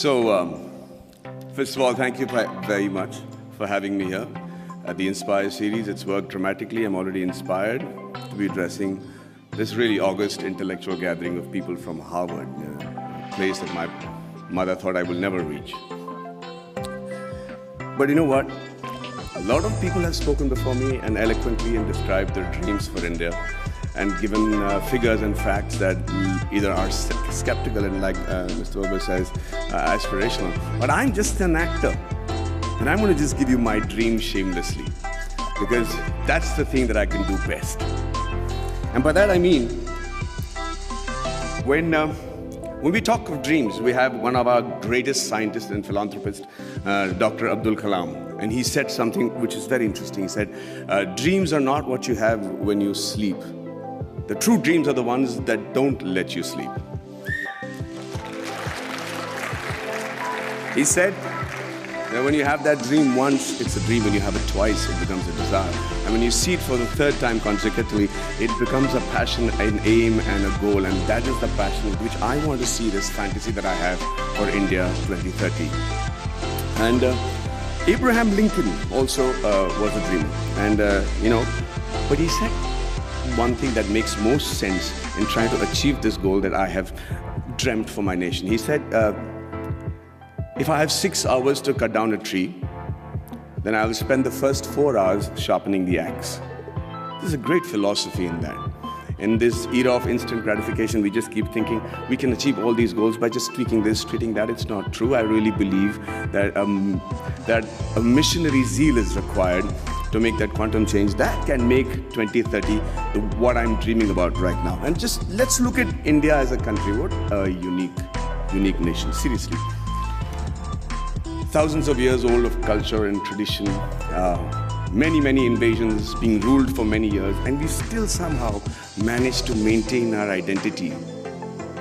First of all, thank you very much for having me here at the Inspire series. It's worked dramatically. I'm already inspired to be addressing this really august intellectual gathering of people from Harvard, a place that my mother thought I will never reach. But you know what? A lot of people have spoken before me and eloquently and described their dreams for India and given figures and facts that either are skeptical and, like Mr. Weber says, aspirational. But I'm just an actor, and I'm going to just give you my dream shamelessly, because that's the thing that I can do best. And by that I mean, when we talk of dreams, we have one of our greatest scientists and philanthropists, Dr. Abdul Kalam, and he said something which is very interesting. He said, dreams are not what you have when you sleep. The true dreams are the ones that don't let you sleep. He said that when you have that dream once, it's a dream. When you have it twice, it becomes a desire. And when you see it for the third time consecutively, it becomes a passion, an aim, and a goal. And that is the passion with which I want to see this fantasy that I have for India 2030. And Abraham Lincoln also was a dreamer. And, but he said one thing that makes most sense in trying to achieve this goal that I have dreamt for my nation. He said, if I have 6 hours to cut down a tree, then I will spend the first 4 hours sharpening the axe. There's a great philosophy in that. In this era of instant gratification, we just keep thinking we can achieve all these goals by just tweaking this, tweaking that. It's not true. I really believe that that a missionary zeal is required to make that quantum change that can make 2030 what I'm dreaming about right now. And just let's look at India as a country. What a unique nation, seriously. Thousands of years old of culture and tradition, many invasions, being ruled for many years, and we still somehow managed to maintain our identity.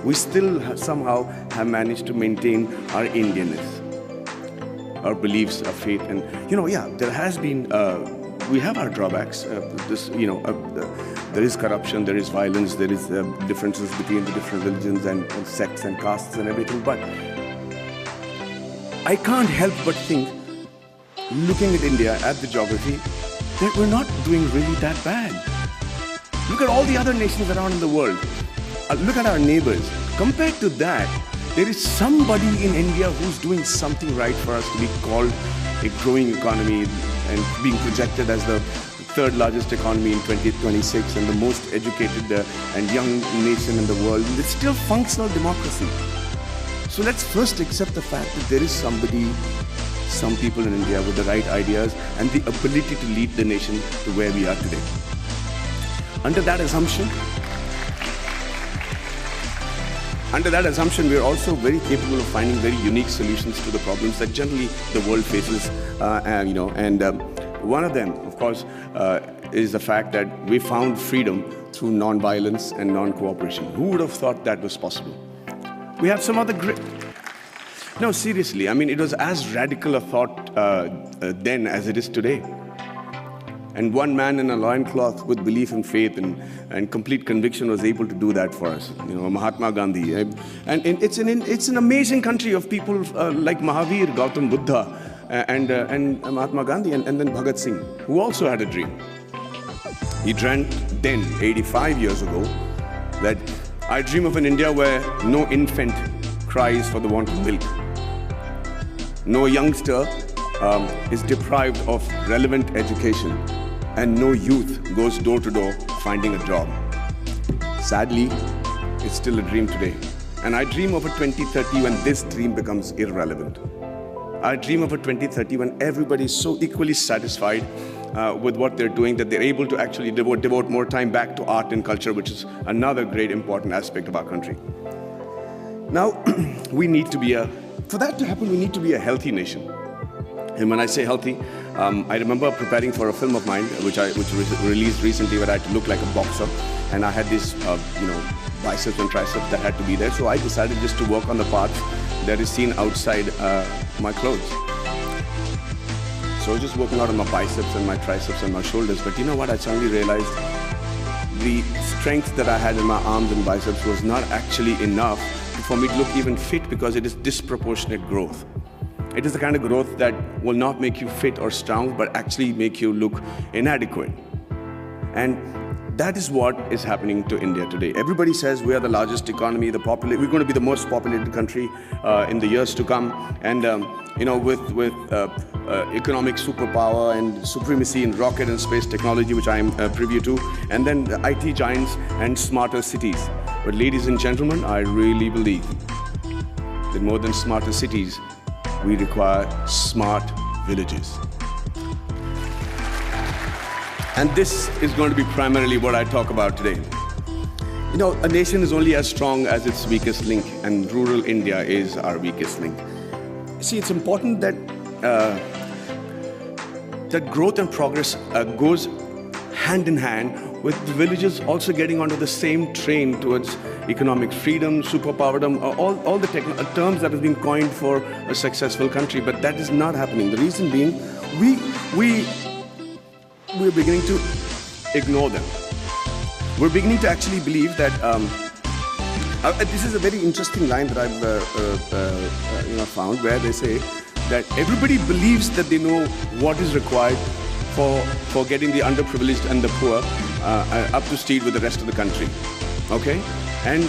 We still somehow have managed to maintain our Indianness, our beliefs, our faith. And there has been, we have our drawbacks. There is corruption, there is violence, there is differences between the different religions and sects and castes and everything. But I can't help but think, looking at India, at the geography, that we're not doing really that bad. Look at all the other nations around in the world. Look at our neighbors. Compared to that, there is somebody in India who's doing something right for us to be called a growing economy and being projected as the third largest economy in 2026 and the most educated and young nation in the world. It's still functional democracy. So let's first accept the fact that there is some people in India with the right ideas and the ability to lead the nation to where we are today. Under that assumption, we are also very capable of finding very unique solutions to the problems that generally the world faces. One of them, of course, is the fact that we found freedom through non-violence and non-cooperation. Who would have thought that was possible? We have some other great... No, seriously, I mean, it was as radical a thought then as it is today. And one man in a loincloth with belief and faith and complete conviction was able to do that for us. Mahatma Gandhi. And it's an amazing country of people like Mahavir, Gautam Buddha, and Mahatma Gandhi, and then Bhagat Singh, who also had a dream. He dreamt then, 85 years ago, that I dream of an India where no infant cries for the want of milk. No youngster is deprived of relevant education, and no youth goes door to door finding a job. Sadly, it's still a dream today. And I dream of a 2030 when this dream becomes irrelevant. I dream of a 2030 when everybody is so equally satisfied with what they're doing that they're able to actually devote more time back to art and culture, which is another great important aspect of our country. Now, for that to happen, we need to be a healthy nation. And when I say healthy, I remember preparing for a film of mine, which was released recently, where I had to look like a boxer, and I had these, biceps and triceps that had to be there. So I decided just to work on the parts that is seen outside my clothes. So I was just working out on my biceps and my triceps and my shoulders. But you know what? I suddenly realized the strength that I had in my arms and biceps was not actually enough to for me to look even fit because it is disproportionate growth. It is the kind of growth that will not make you fit or strong, but actually make you look inadequate. And that is what is happening to India today. Everybody says we are the largest economy, we're going to be the most populated country in the years to come. And with economic superpower and supremacy in rocket and space technology, which I am privy to, and then the IT giants and smarter cities. But ladies and gentlemen, I really believe that more than smarter cities, we require smart villages. And this is going to be primarily what I talk about today. A nation is only as strong as its weakest link, and rural India is our weakest link. See, it's important that that growth and progress goes hand in hand with the villages also getting onto the same train towards economic freedom, superpowerdom, all the terms that have been coined for a successful country. But that is not happening. The reason being, we're beginning to ignore them. We're beginning to actually believe that this is a very interesting line that I've found, where they say that everybody believes that they know what is required for getting the underprivileged and the poor up to speed with the rest of the country. Okay? And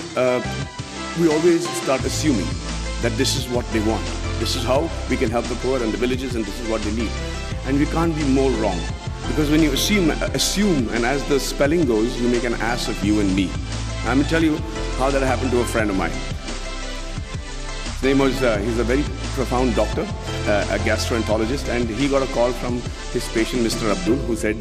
we always start assuming that this is what they want. This is how we can help the poor and the villages, and this is what they need. And we can't be more wrong. Because when you assume, and as the spelling goes, you make an ass of you and me. I'm going to tell you how that happened to a friend of mine. His name was, he's a very profound doctor, a gastroenterologist, and he got a call from his patient, Mr. Abdul, who said,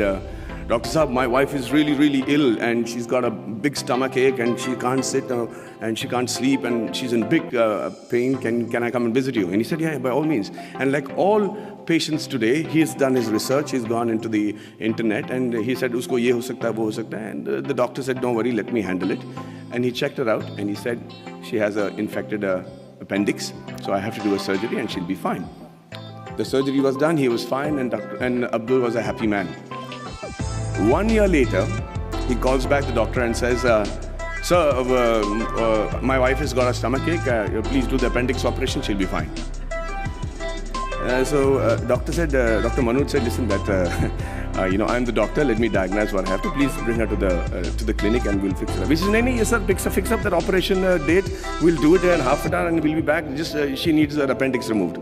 Dr. Saab, my wife is really, really ill, and she's got a big stomach ache, and she can't sit, and she can't sleep, and she's in big pain. Can I come and visit you? And he said, yeah, by all means. And like all patients today, he has done his research, he's gone into the internet, and he said, usko ye ho sakta hai, wo ho sakta hai. And the doctor said, don't worry, let me handle it. And he checked her out, and he said, she has an infected appendix, so I have to do a surgery, and she'll be fine. The surgery was done, he was fine, and Abdul was a happy man. 1 year later, he calls back the doctor and says, sir, my wife has got a stomachache, please do the appendix operation, she'll be fine. Dr. Manoj said, listen, that I'm the doctor, let me diagnose what I have to. Please bring her to the clinic and we'll fix it up. He says, no, yes sir, fix up that operation date, we'll do it in half an hour and we'll be back, just she needs her appendix removed.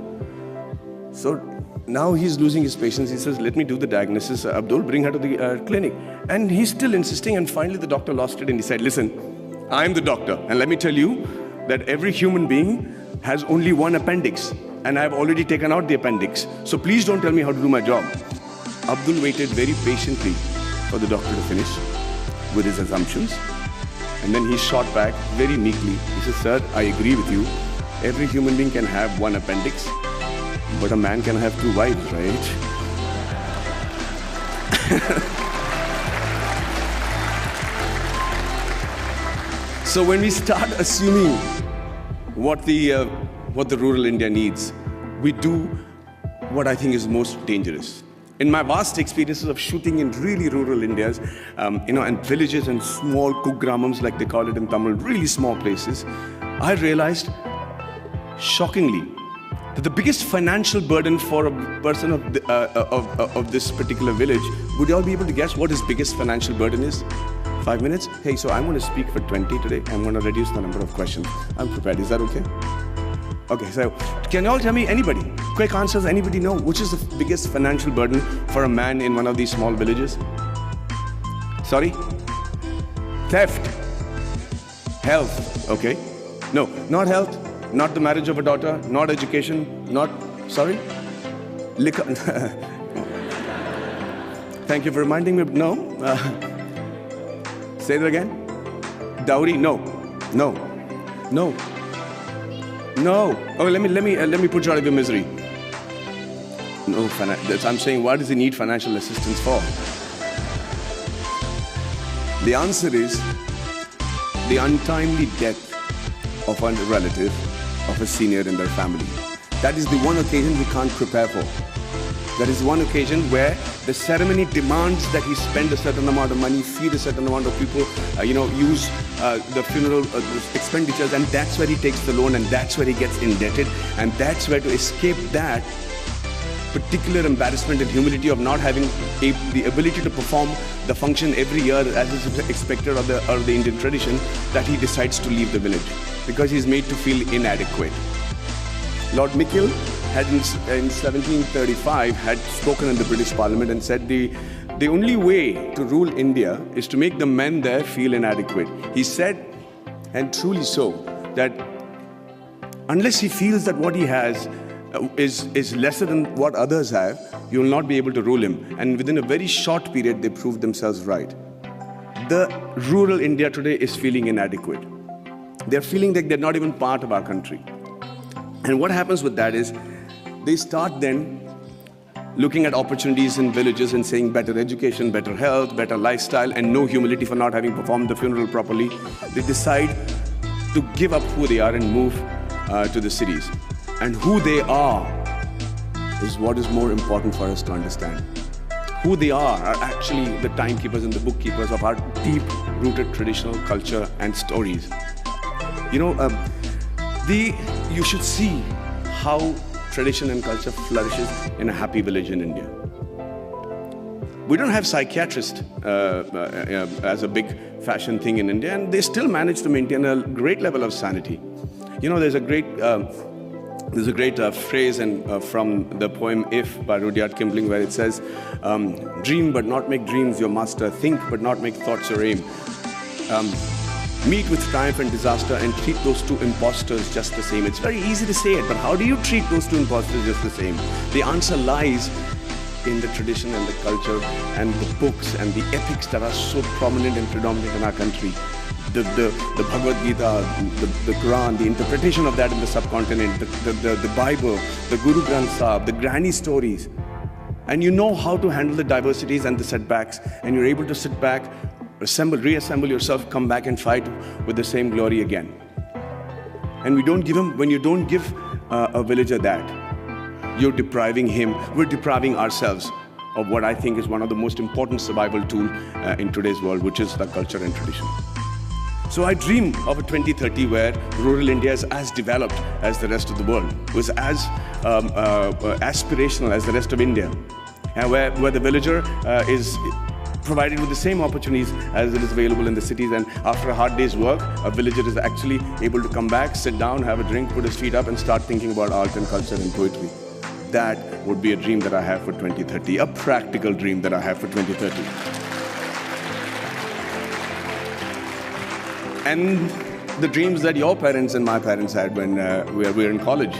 So now he's losing his patience. He says, let me do the diagnosis, Abdul, bring her to the clinic. And he's still insisting, and finally the doctor lost it and he said, listen, I'm the doctor, and let me tell you that every human being has only one appendix, and I've already taken out the appendix. So please don't tell me how to do my job. Abdul waited very patiently for the doctor to finish with his assumptions, and then he shot back very meekly. He said, sir, I agree with you. Every human being can have one appendix, but a man can have two wives, right? So when we start assuming what the rural India needs, we do what I think is most dangerous. In my vast experiences of shooting in really rural Indias, and villages and small kugramams, like they call it in Tamil, really small places, I realized, shockingly, that the biggest financial burden for a person of this particular village, would you all be able to guess what his biggest financial burden is? 5 minutes? Hey, so I'm going to speak for 20 today. I'm going to reduce the number of questions. I'm prepared. Is that okay? Okay, so can you all tell me, anybody, quick answers, anybody know which is the biggest financial burden for a man in one of these small villages? Sorry? Theft. Health. Okay. No, not health. Not the marriage of a daughter, not education, not, sorry? Liquor. Thank you for reminding me, no. Say that again. Dowry, no. No. No. No. Oh, let me put you out of your misery. No, I'm saying, why does he need financial assistance for? The answer is the untimely death of a relative, of a senior in their family. That is the one occasion we can't prepare for. There is one occasion where the ceremony demands that he spend a certain amount of money, feed a certain amount of people, use the funeral expenditures, and that's where he takes the loan, and that's where he gets indebted, and that's where, to escape that particular embarrassment and humility of not having the ability to perform the function every year as is expected of the Indian tradition, that he decides to leave the village because he's made to feel inadequate. Lord Michael had in 1735 had spoken in the British Parliament and said the only way to rule India is to make the men there feel inadequate. He said, and truly so, that unless he feels that what he has is lesser than what others have, you will not be able to rule him. And within a very short period, they proved themselves right. The rural India today is feeling inadequate. They're feeling like they're not even part of our country. And what happens with that is, they start then looking at opportunities in villages and saying better education, better health, better lifestyle, and no humility for not having performed the funeral properly. They decide to give up who they are and move to the cities. And who they are is what is more important for us to understand. Who they are actually the timekeepers and the bookkeepers of our deep-rooted traditional culture and stories. You should see how tradition and culture flourishes in a happy village in India. We don't have psychiatrists as a big fashion thing in India, and they still manage to maintain a great level of sanity. There's a great phrase from the poem If by Rudyard Kipling, where it says, dream but not make dreams your master, think but not make thoughts your aim. Meet with triumph and disaster and treat those two impostors just the same. It's very easy to say it, but how do you treat those two impostors just the same? The answer lies in the tradition and the culture and the books and the epics that are so prominent and predominant in our country. The Bhagavad Gita, the Quran, the interpretation of that in the subcontinent, the Bible, the Guru Granth Sahib, the granny stories. And you know how to handle the diversities and the setbacks, and you're able to sit back, reassemble yourself, come back and fight with the same glory again. And when you don't give a villager that, you're depriving him, we're depriving ourselves of what I think is one of the most important survival tools in today's world, which is the culture and tradition. So I dream of a 2030 where rural India is as developed as the rest of the world, was as aspirational as the rest of India, and where the villager is provided with the same opportunities as it is available in the cities, and after a hard day's work, a villager is actually able to come back, sit down, have a drink, put his feet up and start thinking about art and culture and poetry. That would be a dream that I have for 2030, a practical dream that I have for 2030. And the dreams that your parents and my parents had when we were in college,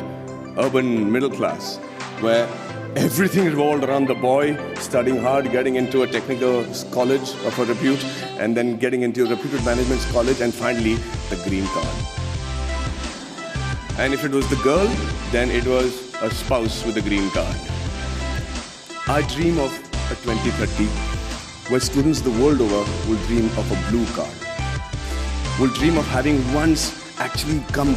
urban middle class, where everything revolved around the boy studying hard, getting into a technical college of a repute, and then getting into a reputed management college, and finally the green card. And if it was the girl, then it was a spouse with a green card. I dream of a 2030 where students the world over will dream of a blue card, will dream of having once actually come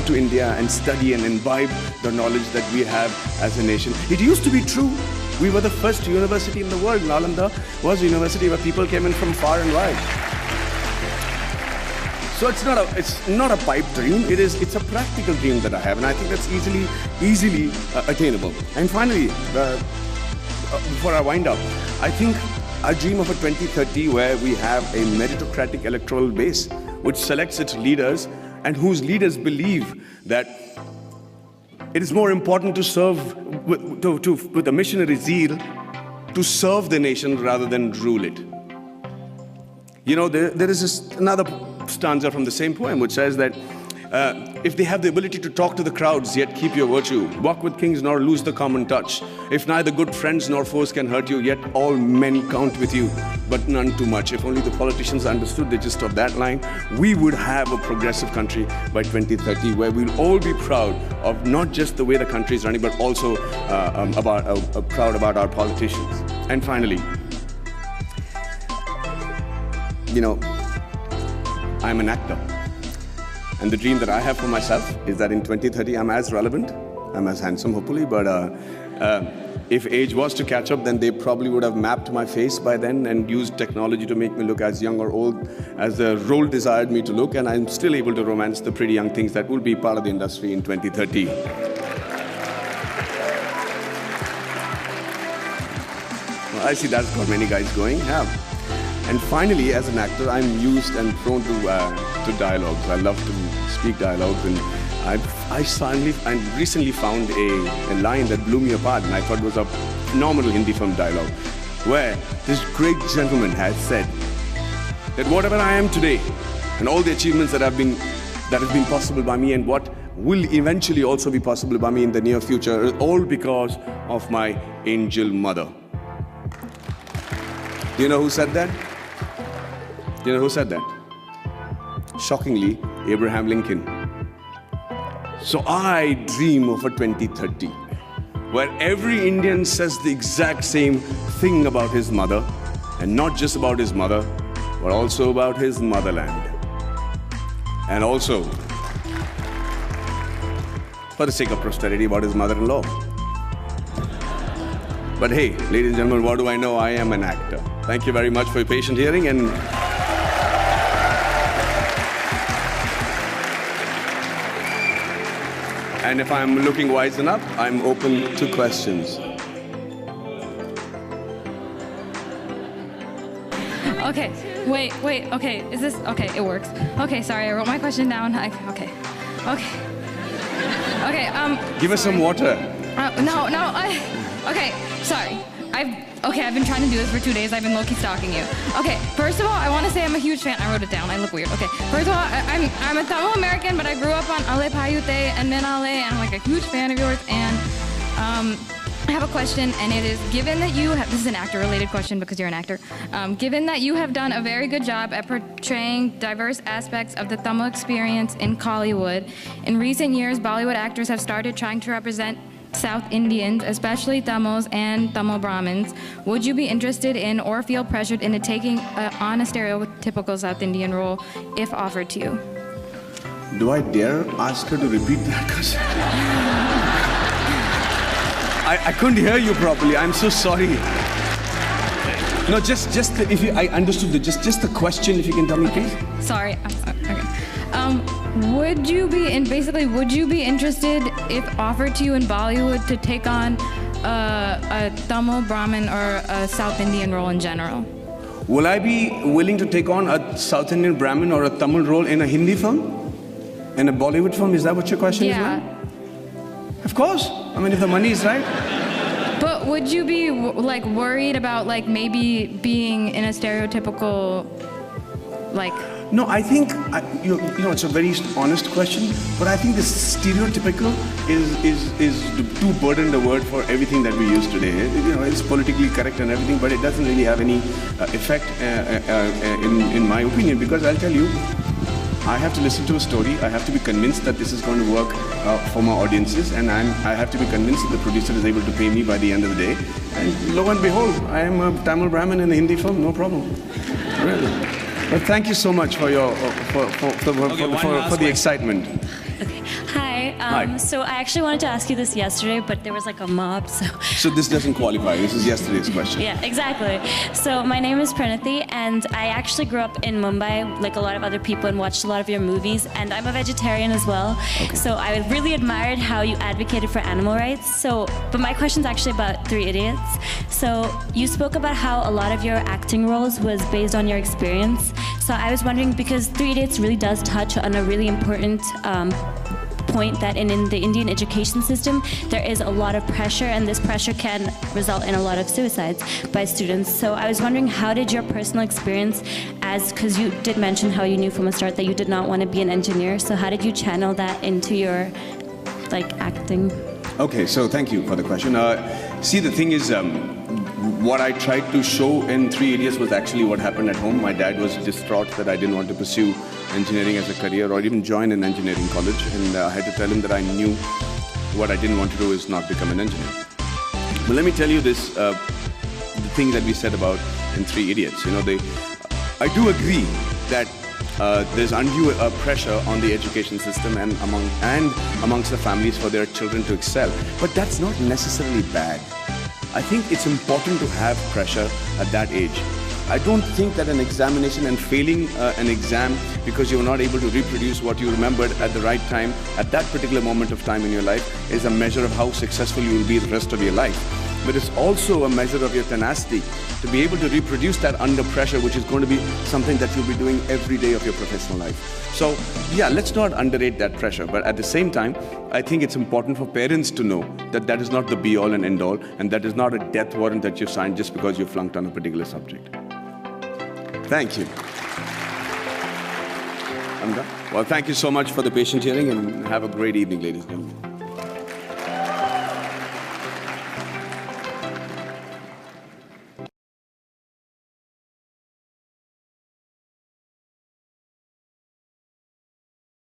to India and study and imbibe the knowledge that we have as a nation. It used to be true. We were the first university in the world. Nalanda was a university where people came in from far and wide. So it's not a pipe dream. It's a practical dream that I have, and I think that's easily attainable. And finally, before I wind up, I think I dream of a 2030 where we have a meritocratic electoral base which selects its leaders, and whose leaders believe that it is more important to serve with a missionary zeal to serve the nation rather than rule it. There is another stanza from the same poem which says that if they have the ability to talk to the crowds, yet keep your virtue, walk with kings nor lose the common touch, if neither good friends nor foes can hurt you, yet all men count with you, but none too much. If only the politicians understood the gist of that line, we would have a progressive country by 2030 where we'll all be proud of not just the way the country is running, but also proud about our politicians. And finally, I'm an actor. And the dream that I have for myself is that in 2030, I'm as relevant, I'm as handsome, hopefully, but if age was to catch up, then they probably would have mapped my face by then and used technology to make me look as young or old as the role desired me to look, and I'm still able to romance the pretty young things that will be part of the industry in 2030. Well, I see that's got many guys going. Yeah. And finally, as an actor, I'm used and prone to dialogues. I love to speak dialogues, and I recently found a line that blew me apart, and I thought was a phenomenal Hindi film dialogue, where this great gentleman has said that whatever I am today, and all the achievements that have been possible by me, and what will eventually also be possible by me in the near future, are all because of my angel mother. Do you know who said that? Do you know who said that? Shockingly, Abraham Lincoln. So I dream of a 2030 where every Indian says the exact same thing about his mother, and not just about his mother, but also about his motherland. And also, for the sake of posterity, about his mother-in-law. But hey, ladies and gentlemen, what do I know? I am an actor. Thank you very much for your patient hearing, and if I'm looking wise enough, I'm open to questions. Okay, wait, okay, is this, okay, it works. Okay, sorry, I wrote my question down. Okay. Give us some water. Okay, sorry. I've been trying to do this for 2 days. I've been low-key stalking you. Okay, first of all, I want to say I'm a huge fan. I wrote it down. I look weird. Okay, first of all, I'm a Tamil American, but I grew up on Ale Payute and Nenale, and I'm like a huge fan of yours. And I have a question, and it is, given that you have, this is an actor-related question because you're an actor. Given that you have done a very good job at portraying diverse aspects of the Tamil experience in Kollywood, in recent years, Bollywood actors have started trying to represent South Indians, especially Tamils and Tamil Brahmins. Would you be interested in or feel pressured into taking on a stereotypical South Indian role if offered to you? Do I dare ask her to repeat that? Because I couldn't hear you properly. I'm so sorry. No, just if you, I understood just the question. If you can tell me, please. Sorry. Okay. Would you be interested if offered to you in Bollywood to take on a Tamil Brahmin or a South Indian role in general? Will I be willing to take on a South Indian Brahmin or a Tamil role in a Hindi film? In a Bollywood film? Is that what your question is, ma'am? Of course. I mean, if the money is right. But would you be like worried about like maybe being in a stereotypical like? No, I think, you know, it's a very honest question, but I think this stereotypical is too burdened a word for everything that we use today. You know, it's politically correct and everything, but it doesn't really have any effect in my opinion, because I'll tell you, I have to listen to a story, I have to be convinced that this is going to work for my audiences, and I have to be convinced that the producer is able to pay me by the end of the day. And lo and behold, I am a Tamil Brahmin in a Hindi film, no problem. Really. But thank you so much for your for the excitement. Okay. Hi. So I actually wanted to ask you this yesterday, but there was like a mob, so. So this doesn't qualify. This is yesterday's question. Yeah, exactly. So my name is Pranati, and I actually grew up in Mumbai, like a lot of other people, and watched a lot of your movies. And I'm a vegetarian as well. Okay. So I really admired how you advocated for animal rights. So, but my question's actually about Three Idiots. So you spoke about how a lot of your acting roles was based on your experience. So I was wondering, because Three Idiots really does touch on a really important point that in the Indian education system, there is a lot of pressure, and this pressure can result in a lot of suicides by students. So I was wondering, how did your personal experience, because you did mention how you knew from the start that you did not want to be an engineer, so how did you channel that into your acting? Okay, so thank you for the question. See, the thing is, what I tried to show in Three Idiots was actually what happened at home. My dad was distraught that I didn't want to pursue engineering as a career or even join an engineering college, and I had to tell him that I knew what I didn't want to do is not become an engineer. But let me tell you this, the thing that we said about in Three Idiots. You know, I do agree that there's undue pressure on the education system and amongst the families for their children to excel. But that's not necessarily bad. I think it's important to have pressure at that age. I don't think that an examination and failing an exam because you're not able to reproduce what you remembered at the right time, at that particular moment of time in your life, is a measure of how successful you will be the rest of your life. But it's also a measure of your tenacity to be able to reproduce that under pressure, which is going to be something that you'll be doing every day of your professional life. So yeah, let's not underrate that pressure. But at the same time, I think it's important for parents to know that that is not the be-all and end-all, and that is not a death warrant that you signed just because you flunked on a particular subject. Thank you. I'm done. Well, thank you so much for the patient hearing, and have a great evening, ladies and gentlemen.